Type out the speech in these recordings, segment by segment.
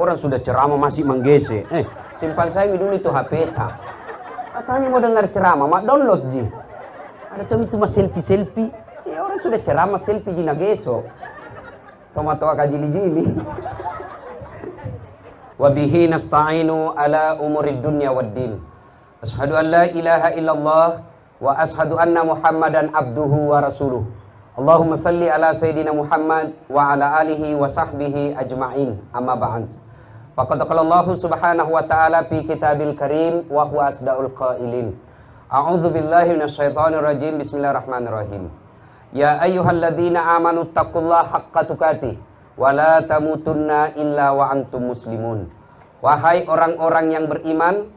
Orang sudah ceramah masih menggese. Simpan saya dulu itu HP tak. Katanya mau dengar ceramah, mak download ji. Ada tuh itu mas selfie. Ya orang sudah ceramah selfie ji nageso. Tomat-tomat kajili-jili. Wabihi nasta'inu ala umurid dunya waddin. Ashhadu an la ilaha illallah wa ashhadu anna Muhammadan abduhu wa rasuluh. Allahumma salli ala Sayyidina Muhammad wa ala alihi wa sahbihi ajma'in. Amma ba'd. Faqad qala Allah subhanahu wa ta'ala fi kitabil karim wa huwa asdaqul qailin. A'udzu billahi minasyaitonir rajim. Bismillahirrahmanirrahim. Ya ayyuhalladzina amanu taqullaha haqqa tuqatih wa la tamutunna illa wa antum muslimun. Wahai orang-orang yang beriman,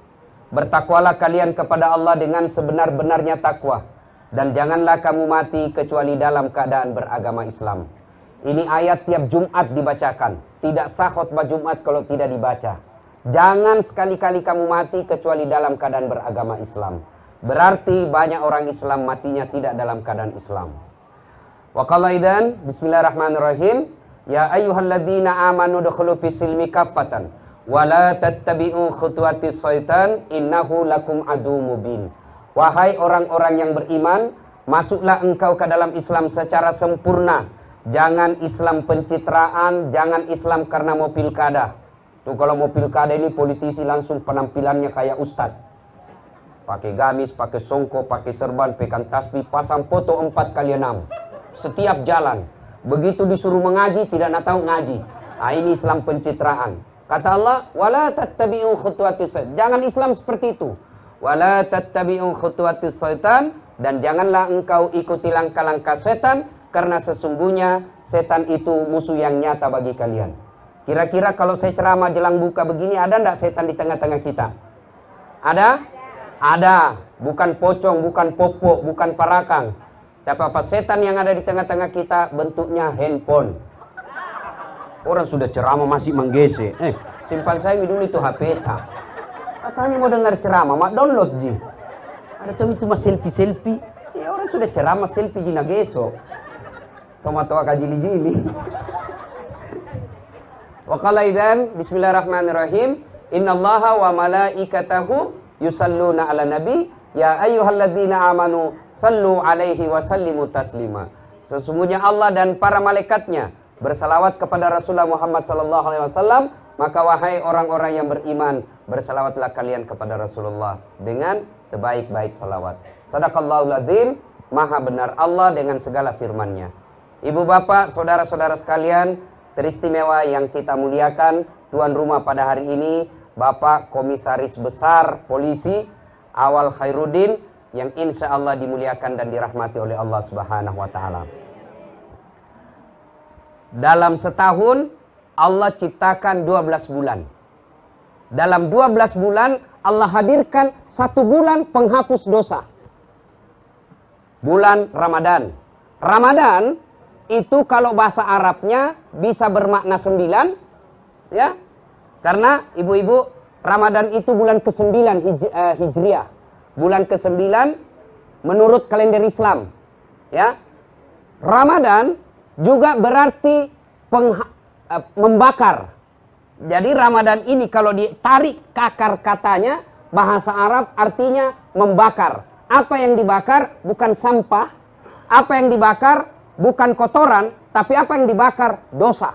bertakwalah kalian kepada Allah dengan sebenar-benarnya takwa, dan janganlah kamu mati kecuali dalam keadaan beragama Islam. Ini ayat tiap Jumat dibacakan. Tidak sah khutbah Jumat kalau tidak dibaca. Jangan sekali-kali kamu mati kecuali dalam keadaan beragama Islam. Berarti banyak orang Islam matinya tidak dalam keadaan Islam. Wa qala aidan, bismillahirrahmanirrahim, ya ayyuhalladzina amanu dukhulu fis-silmi kaffatan wa la tattabi'u khutuwatis syaitan innahu lakum adu mubin. Wahai orang-orang yang beriman, masuklah engkau ke dalam Islam secara sempurna. Jangan Islam pencitraan, jangan Islam karena mau pilkada. Tuh kalau mau pilkada ini politisi langsung penampilannya kayak ustadz. Pakai gamis, pakai songko, pakai serban, pegang tasbih, pasang foto 4x6. Setiap jalan. Begitu disuruh mengaji, tidak nak tahu ngaji. Nah, ini Islam pencitraan. Kata Allah, wala tattabi'u khutuwatis syaitan. Jangan Islam seperti itu. Wala tattabi'u khutuwatis syaitan, dan janganlah engkau ikuti langkah-langkah setan, karena sesungguhnya setan itu musuh yang nyata bagi kalian. Kira-kira kalau saya ceramah jelang buka begini, ada enggak setan di tengah-tengah kita? Ada? Ada. Bukan pocong, bukan popo, bukan parakang. Tapi apa setan yang ada di tengah-tengah kita bentuknya handphone. Orang sudah ceramah masih menggese. Simpan saya dulu itu HP tak. Katanya mau dengar ceramah, mak download ji. Ada tuh itu mas selfie. Ya orang sudah ceramah selfie ji nageso. Tomat-tomat kajili-jili. Wa qala idzan, bismillahirrahmanirrahim, innallaha wa malaikatahu yusalluna 'alan nabi ya ayyuhalladzina amanu sallu 'alaihi wa sallimu taslima. Sesungguhnya Allah dan para malaikatnya bersalawat kepada Rasulullah Muhammad sallallahu alaihi wasallam, maka wahai orang-orang yang beriman, bersalawatlah kalian kepada Rasulullah dengan sebaik-baik salawat. Sadaqallahul azim, maha benar Allah dengan segala firman-Nya. Ibu bapak, saudara-saudara sekalian teristimewa yang kita muliakan, tuan rumah pada hari ini Bapak Komisaris Besar Polisi Awal Khairuddin, yang insya Allah dimuliakan dan dirahmati oleh Allah Subhanahu wa Ta'ala. Dalam setahun Allah ciptakan 12 bulan. Dalam 12 bulan Allah hadirkan 1 bulan penghapus dosa. Bulan Ramadan. Ramadan itu kalau bahasa Arabnya bisa bermakna 9, ya. Karena ibu-ibu, Ramadan itu bulan ke-9 Hijriah. Bulan ke-9 menurut kalender Islam, ya. Ramadan juga berarti membakar. Jadi Ramadan ini kalau ditarik ke akar katanya, bahasa Arab artinya membakar. Apa yang dibakar bukan sampah, apa yang dibakar bukan kotoran, tapi apa yang dibakar? Dosa.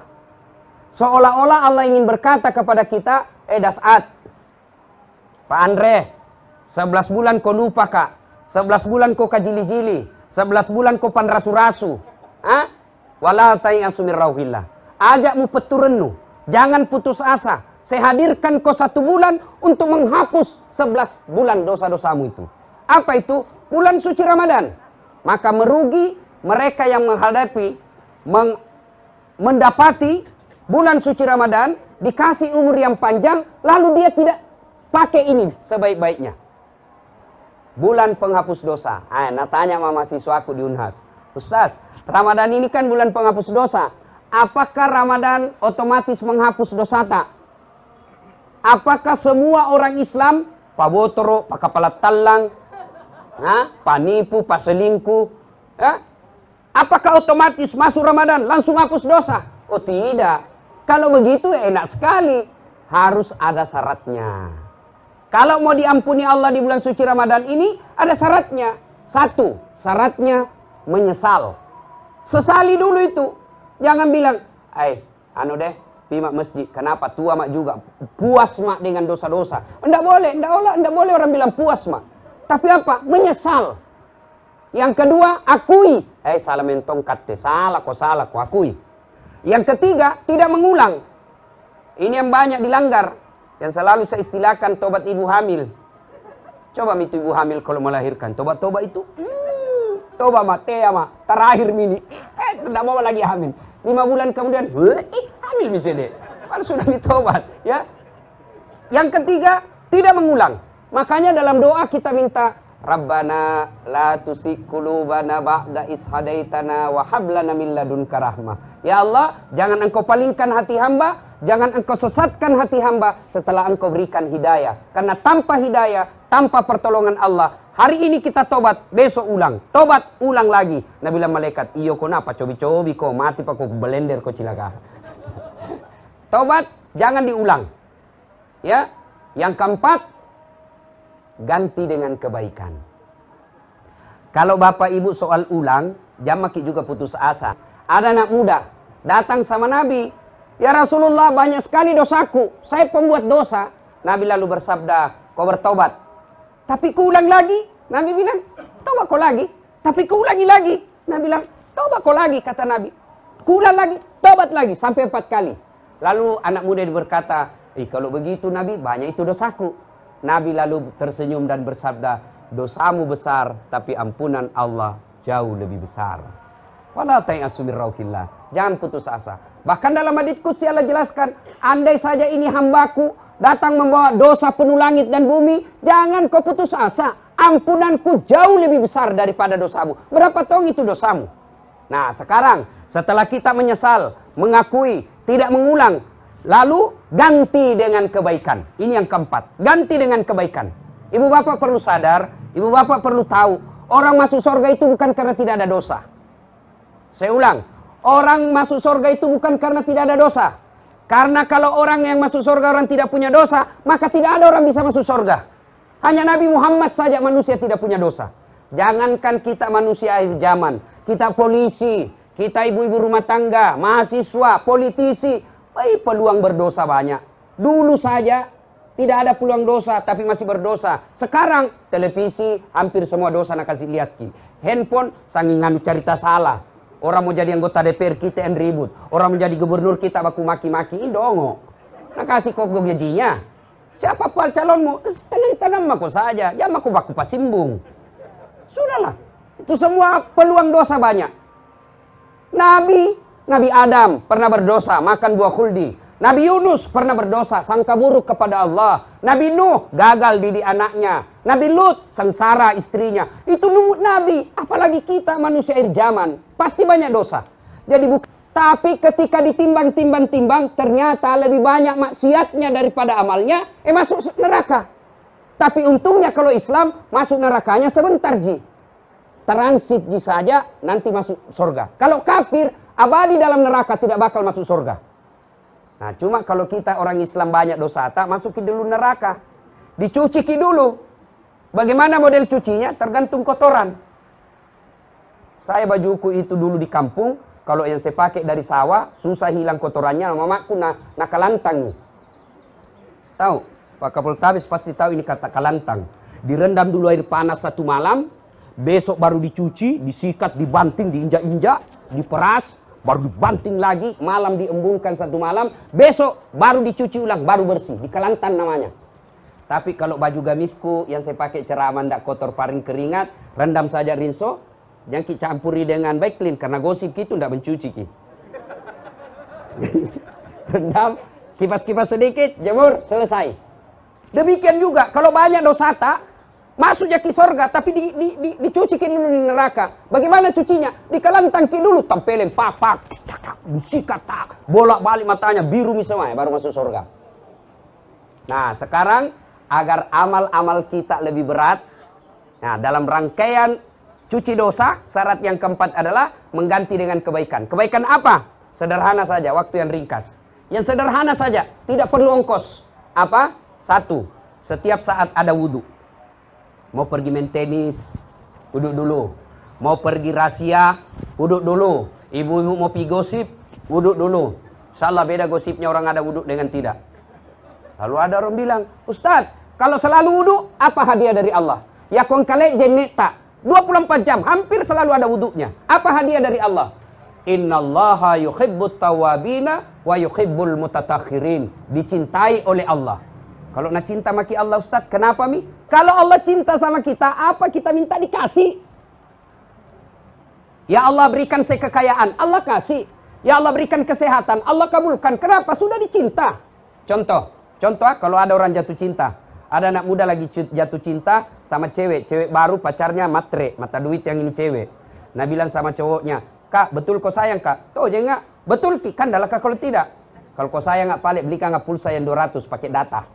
Seolah-olah Allah ingin berkata kepada kita, Das'ad, Pak Andre, 11 bulan kau lupa kak, 11 bulan kau kajili-jili, 11 bulan kau panrasu-rasu. Wala ta'iasu min rauhillah. Ajakmu peturenu, jangan putus asa. Saya hadirkan kau 1 bulan untuk menghapus 11 bulan dosa-dosamu itu. Apa itu? Bulan suci Ramadan. Maka merugi mereka yang mendapati bulan suci Ramadan, dikasih umur yang panjang, lalu dia tidak pakai ini sebaik-baiknya. Bulan penghapus dosa. Nah tanya sama mahasiswaku di Unhas, Ustaz, Ramadan ini kan bulan penghapus dosa. Apakah Ramadan otomatis menghapus dosa tak? Apakah semua orang Islam, Pak Botoro, Pak Kepala Talang, panipu, paselingkuh, apakah otomatis masuk Ramadan langsung hapus dosa? Oh tidak. Kalau begitu enak sekali. harus ada syaratnya. Kalau mau diampuni Allah di bulan suci Ramadan ini, ada syaratnya. Satu, syaratnya menyesal. Sesali dulu itu. Jangan bilang, anu deh, pi mak masjid. Kenapa? Tua mak juga. Puas mak dengan dosa-dosa. Enggak boleh orang bilang puas mak. Tapi apa? Menyesal. Yang kedua, akui. Salah mentong kate. Salah kok, akui. Yang ketiga, tidak mengulang. Ini yang banyak dilanggar. Yang selalu saya istilahkan tobat ibu hamil. Coba itu ibu hamil kalau melahirkan. Tobat itu. Tobat mati ya mak. Terakhir mini. Tidak mau lagi hamil. 5 bulan kemudian. Hamil bisa deh. Kan sudah ditobat. Ya. Yang ketiga, tidak mengulang. Makanya dalam doa kita minta. Rabbana la tusik qulubana ba'da is hadaitana wa hab lana min ladunka rahmah. Ya Allah, jangan engkau palingkan hati hamba, jangan engkau sesatkan hati hamba setelah engkau berikan hidayah. Karena tanpa hidayah, tanpa pertolongan Allah, hari ini kita tobat, besok ulang. Tobat, ulang lagi. Nabi bilang malaikat, iyo kenapa? Cobi-cobi kau mati pak kau belender kau cilaka. Tobat, jangan diulang. Ya. Yang keempat, ganti dengan kebaikan. Kalau bapak ibu soal ulang, jangan maki juga putus asa. Ada anak muda datang sama Nabi, ya Rasulullah banyak sekali dosaku, saya pembuat dosa. Nabi lalu bersabda, kau bertobat. Tapi kuulang lagi. Nabi bilang, tobat kau lagi. Tapi kuulangi lagi. Nabi bilang, tobat kau lagi, kata Nabi. Kuulang lagi, tobat lagi, sampai 4 kali. Lalu anak muda berkata, kalau begitu Nabi, banyak itu dosaku. Nabi lalu tersenyum dan bersabda, dosamu besar, tapi ampunan Allah jauh lebih besar. Wala ta'asu min rauhillah. Jangan putus asa. Bahkan dalam hadits qudsi Allah jelaskan, andai saja ini hambaku datang membawa dosa penuh langit dan bumi, jangan kau putus asa. Ampunanku jauh lebih besar daripada dosamu. Berapa tong itu dosamu? Nah sekarang, setelah kita menyesal, mengakui, tidak mengulang, lalu ganti dengan kebaikan. Ini yang keempat. Ganti dengan kebaikan. Ibu bapak perlu sadar, ibu bapak perlu tahu, orang masuk surga itu bukan karena tidak ada dosa. Saya ulang, orang masuk surga itu bukan karena tidak ada dosa. Karena kalau orang yang masuk surga orang tidak punya dosa, maka tidak ada orang bisa masuk surga. Hanya Nabi Muhammad saja manusia tidak punya dosa. Jangankan kita manusia akhir zaman, kita polisi, kita ibu-ibu rumah tangga, mahasiswa, politisi, peluang berdosa banyak. Dulu saja tidak ada peluang dosa tapi masih berdosa. Sekarang televisi hampir semua dosa nak kasih lihat ki. Handphone sanging nganu cerita salah. Orang mau jadi anggota DPR kita yang ribut. Orang menjadi gubernur kita baku maki-maki indongo. Nak kasih kok gajinya. Siapa pun calonmu? Tenang aku saja. Jangan aku baku pasimbung. Sudahlah. Itu semua peluang dosa banyak. Nabi Adam pernah berdosa, makan buah khuldi. Nabi Yunus pernah berdosa, sangka buruk kepada Allah. Nabi Nuh gagal didik anaknya. Nabi Lut sengsara istrinya. Itu Nabi, apalagi kita manusia akhir zaman. Pasti banyak dosa. Jadi tapi ketika ditimbang-timbang, ternyata lebih banyak maksiatnya daripada amalnya, masuk neraka. Tapi untungnya kalau Islam, masuk nerakanya sebentar ji. Transit ji saja, nanti masuk surga. Kalau kafir, abadi dalam neraka, tidak bakal masuk surga. Nah, cuma kalau kita orang Islam banyak dosa, tak masukin dulu neraka. Dicuci dulu. Bagaimana model cucinya? Tergantung kotoran. Saya bajuku itu dulu di kampung, kalau yang saya pakai dari sawah, susah hilang kotorannya. Mamaku nakalantang. Tahu? Pak Kapoltabes pasti tahu ini kata kalantang. Direndam dulu air panas 1 malam, besok baru dicuci, disikat, dibanting, diinjak-injak, diperas, baru dibanting lagi, malam diembungkan 1 malam, besok baru dicuci ulang, baru bersih, dikalantan namanya. Tapi kalau baju gamisku yang saya pakai ceramah ndak kotor paring keringat, rendam saja rinso, jangan campuri dengan baik clean, karena gosip gitu ndak mencuci ki. Rendam, kipas-kipas sedikit, jemur, selesai. Demikian juga kalau banyak dosa tak, masuk ke surga, tapi dicuci dulu di neraka. Bagaimana cucinya? Dikalantang dulu, tampelin pak, disikat tak, bolak-balik matanya, biru misalnya, baru masuk surga. Nah, sekarang agar amal-amal kita lebih berat, nah dalam rangkaian cuci dosa, syarat yang keempat adalah mengganti dengan kebaikan. Kebaikan apa? Sederhana saja, waktu yang ringkas. Yang sederhana saja, tidak perlu ongkos. Apa? Satu, setiap saat ada wudhu. Mau pergi main tenis, wudhu dulu. Mau pergi rahasia, wudhu dulu. Ibu-ibu mau pergi gosip, wudhu dulu. Insyaallah beda gosipnya orang ada wudhu dengan tidak. Lalu ada orang bilang, Ustaz, kalau selalu wudhu, apa hadiah dari Allah? Ya kongkale jeneta, 24 jam, hampir selalu ada wudhunya. Apa hadiah dari Allah? Innallaha yuhibbut tawabina wa yuhibbul mutatakhirin. Dicintai oleh Allah. Kalau nak cinta maki Allah Ustaz, kenapa mi? Kalau Allah cinta sama kita, apa kita minta dikasih? Ya Allah berikan saya kekayaan, Allah kasih. Ya Allah berikan kesehatan, Allah kabulkan. Kenapa? Sudah dicinta. Contoh kalau ada orang jatuh cinta. Ada anak muda lagi jatuh cinta sama cewek baru, pacarnya matre, mata duit yang ini cewek. Nah bilang sama cowoknya, Kak, betul kau sayang Kak? Tuh je enggak? Betul Ki, kan dah kalau tidak. Kalau kau sayang enggak balik, belikan enggak pulsa yang 200 pakai data.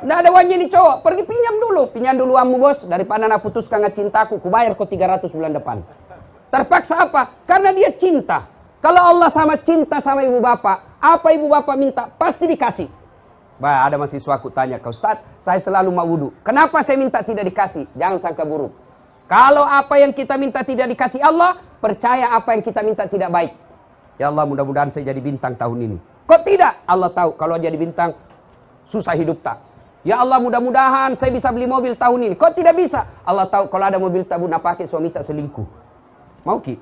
Nggak ada wajah nih cowok, pergi pinjam dulu amu bos, daripada nak putuskan nggak cintaku, ku bayar kau 300 bulan depan. Terpaksa apa? Karena dia cinta. Kalau Allah sama cinta sama ibu bapak, apa ibu bapak minta pasti dikasih. Bah, ada mahasiswa aku tanya, Kak Ustaz, saya selalu mau wudhu. Kenapa saya minta tidak dikasih? Jangan sangka buruk. Kalau apa yang kita minta tidak dikasih Allah, percaya apa yang kita minta tidak baik. Ya Allah, mudah-mudahan saya jadi bintang tahun ini. Kok tidak? Allah tahu kalau jadi bintang susah hidup tak. Ya Allah, mudah-mudahan saya bisa beli mobil tahun ini. Kok tidak bisa? Allah tahu kalau ada mobil tak guna pakai, suami tak selingkuh. Mau Ki?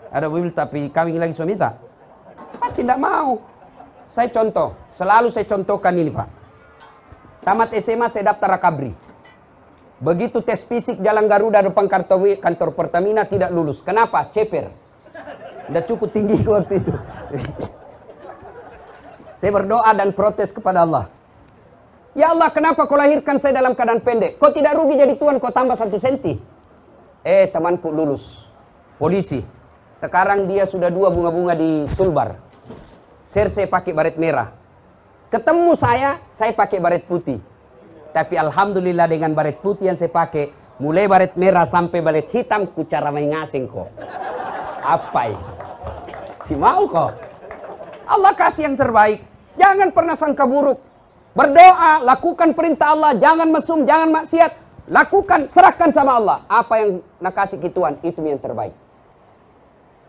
Ada mobil tapi kawin lagi suami tak? Pasti tidak mau. Saya contoh, selalu saya contohkan ini Pak. Tamat SMA saya daftar Rakabri. Begitu tes fisik Jalan Garuda depan kantor Pertamina tidak lulus. Kenapa? Ceper. Tidak cukup tinggi waktu itu. Saya berdoa dan protes kepada Allah. Ya Allah, kenapa kau lahirkan saya dalam keadaan pendek? Kau tidak rugi jadi Tuhan, kau tambah 1 senti. Temanku lulus. Polisi. Sekarang dia sudah 2 bunga-bunga di Sulbar. Saya pakai baret merah. Ketemu saya pakai baret putih. Tapi alhamdulillah dengan baret putih yang saya pakai, mulai baret merah sampai baret hitam, ku cara main ngasing kok. Apa ini? Si mau kok. Allah kasih yang terbaik. Jangan pernah sangka buruk. Berdoa, lakukan perintah Allah, jangan mesum, jangan maksiat. Lakukan, serahkan sama Allah. Apa yang nak kasih ke Tuhan, itu yang terbaik.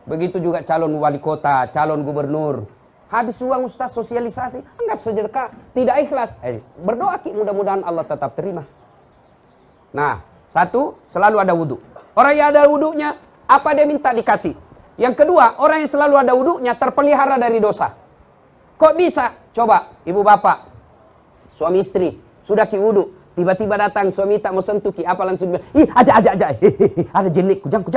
Begitu juga calon wali kota, calon gubernur. Habis uang Ustaz sosialisasi, anggap sedekah, tidak ikhlas. Berdoa Ki, mudah-mudahan Allah tetap terima. Nah, satu, selalu ada wudhu. Orang yang ada wudhunya, apa dia minta dikasih. Yang kedua, orang yang selalu ada wudhunya terpelihara dari dosa. Kok bisa? Coba, ibu bapak, suami istri, sudah Ki wudhu. Tiba-tiba datang suami tak mau sentuh Ki, apa langsung bilang, ih aja, ada jenik, kujang.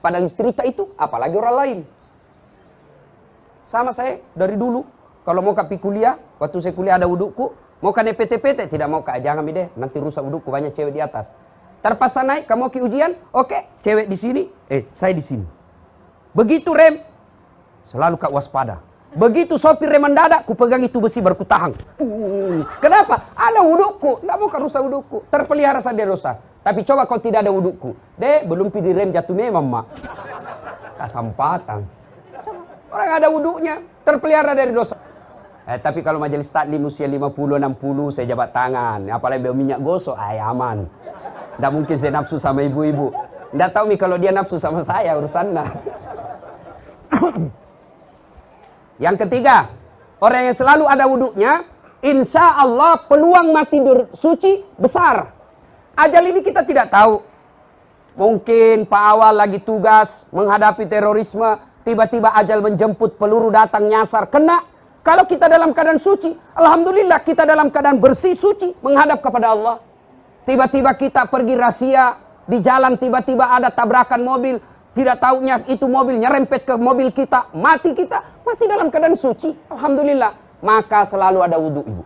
Padahal istri tak itu, apalagi orang lain. Sama saya dari dulu, kalau mau pergi kuliah, waktu saya kuliah ada wudhuku, mau ke PT, tidak mau Kak, jangan deh, nanti rusak wudhuku, banyak cewek di atas. Terpaksa naik, kamu ke ujian, oke, cewek di sini, saya di sini. Begitu rem, selalu Kak waspada. Begitu sopir rem mendadak, ku pegang itu besi baru ku tahan. Kenapa? Ada wudhuku, tidak mau Kak rusak wudhuku, terpelihara saja dosa. Tapi coba kalau tidak ada wudhuku, belum pilih rem jatuh memang mak. Kasampatan. Orang ada wudhunya, terpelihara dari dosa. Tapi kalau majelis taklim usia 50-60, saya jabat tangan. Apalagi minyak gosok, aman. Tidak mungkin saya nafsu sama ibu-ibu. Tidak tahu nih kalau dia nafsu sama saya, urusannya. Yang ketiga, orang yang selalu ada wudhunya, insya Allah peluang mati suci besar. Ajal ini kita tidak tahu. Mungkin Pak Awal lagi tugas menghadapi terorisme, tiba-tiba ajal menjemput, peluru datang nyasar, kena. Kalau kita dalam keadaan suci, alhamdulillah kita dalam keadaan bersih, suci, menghadap kepada Allah. Tiba-tiba kita pergi rahasia, di jalan tiba-tiba ada tabrakan mobil, tidak tahunya itu mobil nyerempet ke mobil kita, mati kita, mati dalam keadaan suci, alhamdulillah. Maka selalu ada wudhu ibu.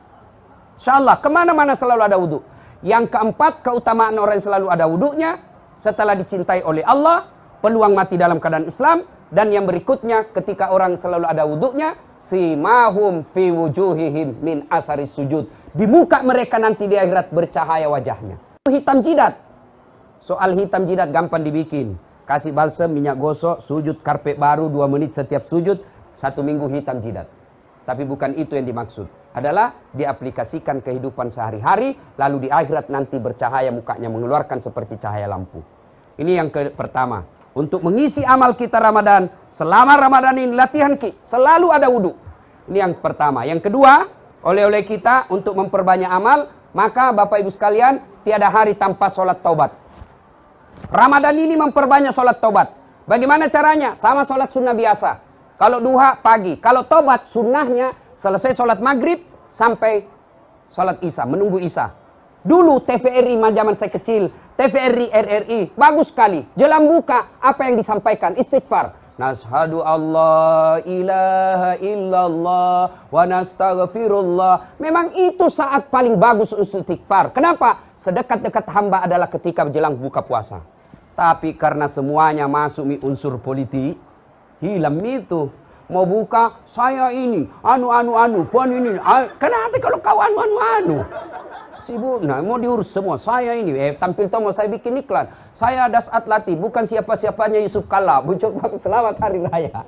Insyaallah, kemana-mana selalu ada wudhu. Yang keempat, keutamaan orang yang selalu ada wudhunya, setelah dicintai oleh Allah, peluang mati dalam keadaan Islam. Dan yang berikutnya, ketika orang selalu ada wudhunya, simahum fi wujuhihim min asari sujud. Di muka mereka nanti di akhirat bercahaya wajahnya. Hitam jidat. Soal hitam jidat gampang dibikin. Kasih balsam, minyak gosok, sujud karpet baru 2 menit setiap sujud, 1 minggu hitam jidat. Tapi bukan itu yang dimaksud. Adalah diaplikasikan kehidupan sehari-hari, lalu di akhirat nanti bercahaya mukanya, mengeluarkan seperti cahaya lampu. Ini yang pertama. Untuk mengisi amal kita Ramadan, selama Ramadan ini latihan selalu ada wudhu. Ini yang pertama. Yang kedua, oleh-oleh kita untuk memperbanyak amal, maka Bapak Ibu sekalian, tiada hari tanpa sholat taubat. Ramadan ini memperbanyak sholat taubat. Bagaimana caranya? Sama sholat sunnah biasa. Kalau duha pagi, kalau taubat sunnahnya selesai sholat maghrib sampai sholat isya, menunggu isya. Dulu TVRI zaman saya kecil, TVRI RRI, bagus sekali. Jelang buka, apa yang disampaikan? Istighfar. Nashhadu Allah ilaha illallah wa nastaghfirullah. Memang itu saat paling bagus istighfar. Kenapa? Sedekat-dekat hamba adalah ketika jelang buka puasa. Tapi karena semuanya masuk unsur politik, hilang itu. Mau buka, saya ini, pon ini. Kenapa kalau kau anu? Sibuk, nah mau diurus semua. Saya ini, tampil tomo saya bikin iklan. Saya Dasat Latif, bukan siapa-siapanya Yusuf Kala. Mencoba selamat hari raya.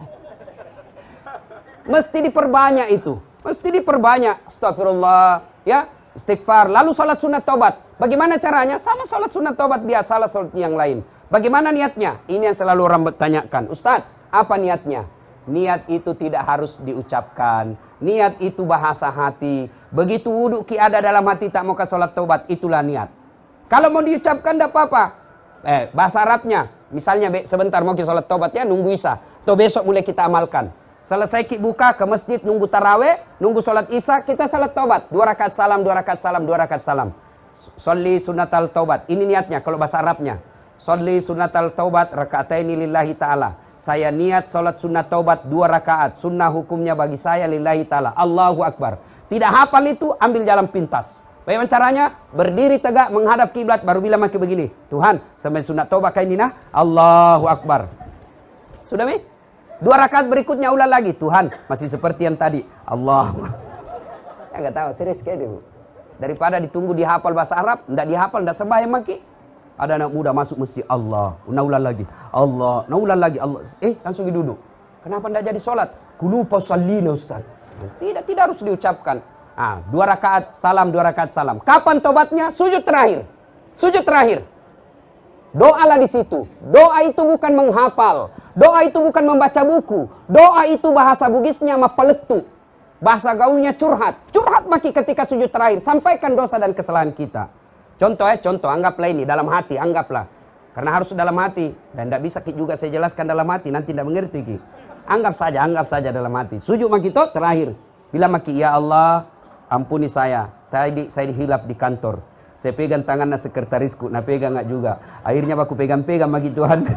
Mesti diperbanyak itu. Mesti diperbanyak. Astagfirullah. Ya, istighfar. Lalu salat sunat taubat. Bagaimana caranya? Sama salat sunat taubat biasa, salat yang lain. Bagaimana niatnya? Ini yang selalu orang bertanyakan. Ustadz, apa niatnya? Niat itu tidak harus diucapkan. Niat itu bahasa hati. Begitu wudhu ada dalam hati tak mau ke salat taubat, itulah niat. Kalau mau diucapkan tidak apa-apa. Bahasa Arabnya, misalnya sebentar mau ke salat taubat ya, nunggu isya. Atau besok mulai kita amalkan. Selesai buka ke masjid, nunggu taraweh, nunggu salat isya, kita salat taubat. 2 rakaat salam, 2 rakaat salam, 2 rakaat salam. Sholli sunatal taubat. Ini niatnya kalau bahasa Arabnya. Sholli sunatal taubat raka'ataini lillahi ta'ala. Saya niat salat sunat taubat 2 rakaat. Sunnah hukumnya bagi saya lillahi ta'ala. Allahu Akbar. Tidak hafal itu, ambil jalan pintas. Bagaimana caranya? Berdiri tegak, menghadap kiblat, baru bilang maki begini. Tuhan, sambil sunat taubat kayak ini nah. Allahu Akbar. Sudah mi? 2 rakaat berikutnya ulang lagi. Tuhan, masih seperti yang tadi. Allah. Ya nggak tahu, serius kayak itu. Daripada ditunggu dihafal bahasa Arab, tidak dihafal, tidak sembahyang maki. Ada anak muda masuk masjid, Allah, naulan lagi, Allah, naulan lagi, Allah. Langsung duduk. Kenapa tidak jadi sholat? Kulupa sallina Ustaz. Tidak harus diucapkan. 2 rakaat salam, 2 rakaat salam. Kapan tobatnya? Sujud terakhir. Sujud terakhir. Doalah di situ. Doa itu bukan menghafal. Doa itu bukan membaca buku. Doa itu bahasa Bugisnya mapaletu. Bahasa gaulnya curhat. Curhat maki ketika sujud terakhir. Sampaikan dosa dan kesalahan kita. Contoh anggaplah ini dalam hati, anggaplah. Karena harus dalam hati. Dan tidak bisa juga saya jelaskan dalam hati, nanti tidak mengerti ki. Anggap saja dalam hati. Sujud maki itu terakhir. Bila maki, ya Allah, ampuni saya. Tadi saya dihilap di kantor. Saya pegang tangannya sekretarisku, nah pegang nggak juga. Akhirnya aku pegang-pegang maki Tuhan.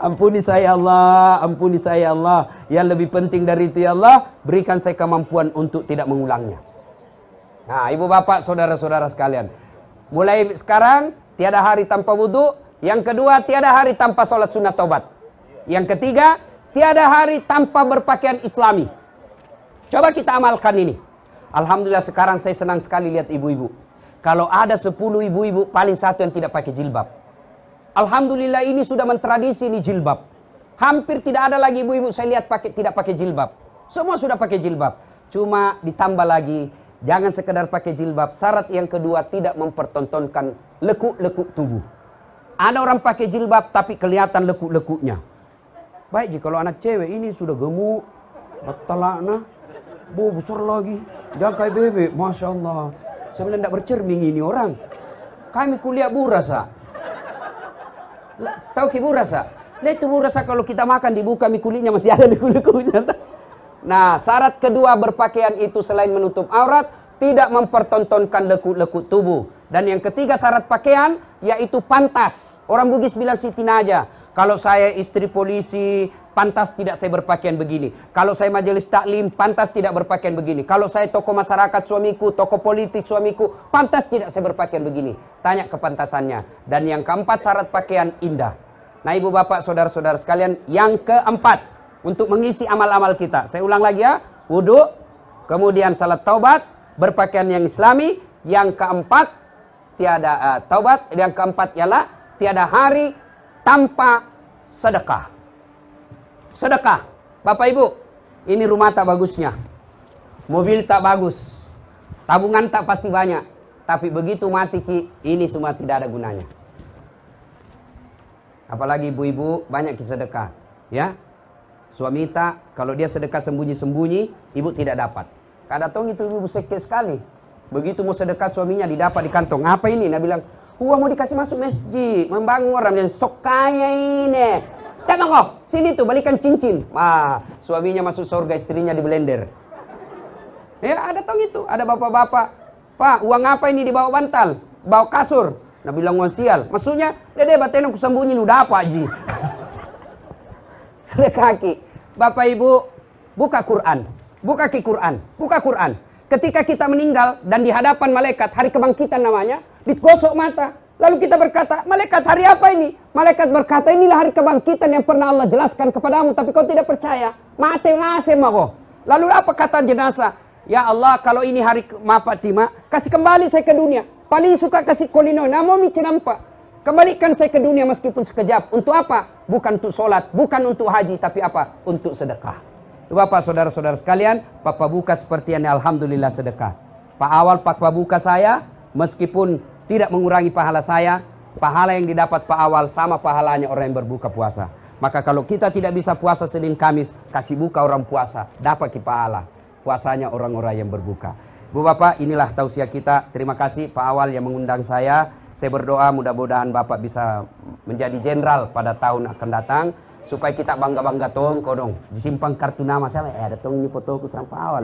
Ampuni saya Allah, ampuni saya Allah. Yang lebih penting dari itu ya Allah, berikan saya kemampuan untuk tidak mengulangnya. Nah, ibu bapak, saudara-saudara sekalian. Mulai sekarang, tiada hari tanpa wudhu. Yang kedua, tiada hari tanpa sholat sunat taubat. Yang ketiga, tiada hari tanpa berpakaian islami. Coba kita amalkan ini. Alhamdulillah sekarang saya senang sekali lihat ibu-ibu. Kalau ada 10 ibu-ibu, paling 1 yang tidak pakai jilbab. Alhamdulillah ini sudah mentradisi ini jilbab. Hampir tidak ada lagi ibu-ibu saya lihat tidak pakai jilbab. Semua sudah pakai jilbab. Cuma ditambah lagi, jangan sekedar pakai jilbab. Syarat yang kedua, tidak mempertontonkan lekuk-lekuk tubuh. Ada orang pakai jilbab tapi kelihatan lekuk-lekuknya. Baik jika kalau anak cewek ini sudah gemuk, batalana, besar lagi, jangan kayak bebek, masya Allah. Sebenarnya tidak bercermin ini orang. Kami kuliah burasa. Tahu ki burasa? Lihat itu burasa kalau kita makan dibuka kulitnya masih ada lekuk-lekuknya. Nah, syarat kedua berpakaian itu selain menutup aurat, tidak mempertontonkan lekuk-lekuk tubuh. Dan yang ketiga syarat pakaian, yaitu pantas. Orang Bugis bilang Siti Naja, kalau saya istri polisi, pantas tidak saya berpakaian begini. Kalau saya majelis taklim, pantas tidak berpakaian begini. Kalau saya tokoh masyarakat suamiku, tokoh politis suamiku, pantas tidak saya berpakaian begini. Tanya kepantasannya. Dan yang keempat syarat pakaian indah. Nah ibu bapak saudara-saudara sekalian, yang keempat untuk mengisi amal-amal kita. Saya ulang lagi ya, wudhu, kemudian salat taubat, berpakaian yang islami. Yang keempat tiada taubat. Yang keempat ialah tiada hari tanpa sedekah. Sedekah. Bapak Ibu, ini rumah tak bagusnya, mobil tak bagus, tabungan tak pasti banyak, tapi begitu mati Ki, ini semua tidak ada gunanya. Apalagi ibu-ibu banyak sedekah, ya. Suami tak, kalau dia sedekah sembunyi-sembunyi, ibu tidak dapat. Kada tong itu ibu sekte sekali. Begitu mau sedekah suaminya didapat di kantong. Apa ini? Nah bilang, mau dikasih masuk masjid, membangun orang yang sok kaya ini. Tengok kok, sini tuh balikan cincin. Suaminya masuk surga, istrinya di blender. Ya ada tong itu, ada bapak-bapak. Pak, uang apa ini dibawa bantal, bawa kasur. Nah bilang uang sial. Maksudnya, dede baten aku sembunyi udah apa Ji? Sedekaki. Bapak Ibu, buka Quran. Buka Quran. Buka Quran. Ketika kita meninggal dan di hadapan malaikat, hari kebangkitan namanya, digosok mata. Lalu kita berkata, malaikat hari apa ini? Malaikat berkata, inilah hari kebangkitan yang pernah Allah jelaskan kepadamu, tapi kau tidak percaya. Mati ngasih mako. Lalu apa kata jenazah? Ya Allah, kalau ini hari mapatima, kasih kembali saya ke dunia. Paling suka kasih kolino, namun nampak. Kembalikan saya ke dunia meskipun sekejap. Untuk apa? Bukan untuk sholat, bukan untuk haji, tapi apa? Untuk sedekah. Bapak, saudara-saudara sekalian, Papa buka seperti ini, alhamdulillah sedekah. Pak awal Papa buka saya, meskipun tidak mengurangi pahala saya, pahala yang didapat Pak awal sama pahalanya orang yang berbuka puasa. Maka kalau kita tidak bisa puasa Senin Kamis, kasih buka orang puasa, dapat pahala puasanya orang-orang yang berbuka. Bu Bapak, inilah tausiah kita. Terima kasih Pak awal yang mengundang saya. Saya berdoa mudah-mudahan Bapak bisa menjadi jenderal pada tahun akan datang, supaya kita bangga-bangga tong kodong. Disimpan kartu nama saya, ada tong ini fotoku sampai awal.